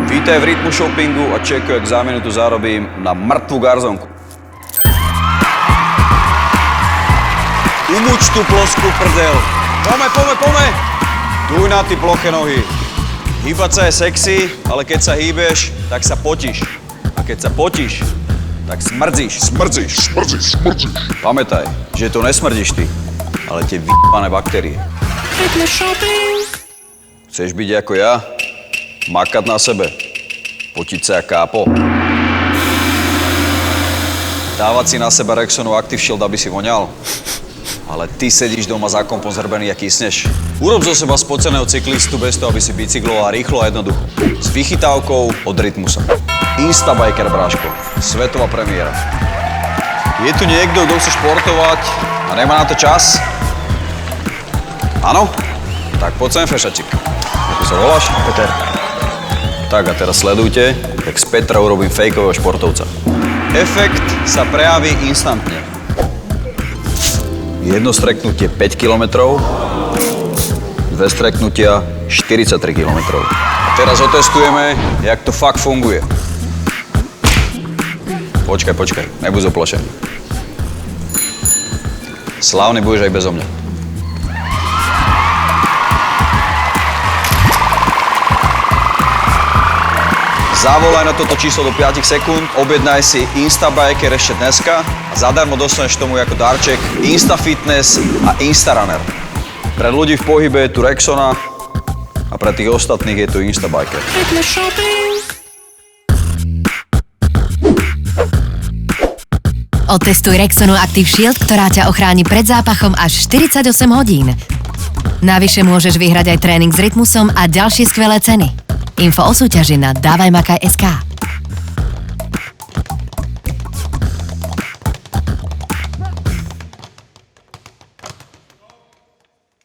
Vítaj v Rytmu Shoppingu a čekuj, ak za minútu zarobím na mŕtvu garzonku. Umúč tú plosku, prdel. Pome. Duj na ty ploché nohy. Hýbať sa je sexy, ale keď sa hýbeš, tak sa potíš. A keď sa potíš, tak smrdzíš. Pamätaj, že to nesmrdíš ty, ale tie vypané baktérie. Chceš byť ako ja? Makať na sebe. Potiť sa jak kápo. Dávať si na seba Rexonu Active Shield, aby si voňal. Ale ty sedíš doma za kompom zhrbený a kysneš. Urob zo seba spoceného cyklistu bez toho, aby si bicykloval rýchlo a jednoducho. S vychytávkou od Rytmusa. Instabiker, bráško. Svetová premiéra. Je tu niekto, kto chce športovať a nemá na to čas? Áno? Tak poď sem, fešačik. Ako sa voláš? Peter. Tak a teraz sledujte, jak z Petra urobím fejkového športovca. Efekt sa prejaví instantne. Jedno streknutie 5 km, dve streknutia 43 km. A teraz otestujeme, jak to fakt funguje. Počkaj, nebuď zoplašený. Slávny budeš aj bezo mňa. Zavolaj na toto číslo do 5 sekúnd, objednaj si Instabiker ešte dneska a zadarmo dostaneš tomu ako darček Instafitness a Instarunner. Pre ľudí v pohybe je tu Rexona a pre tých ostatných je tu Instabiker. Otestuj Rexonu Active Shield, ktorá ťa ochráni pred zápachom až 48 hodín. Navyše môžeš vyhrať aj tréning s Rytmusom a ďalšie skvelé ceny. Info o súťaži na dávajmakaj.sk.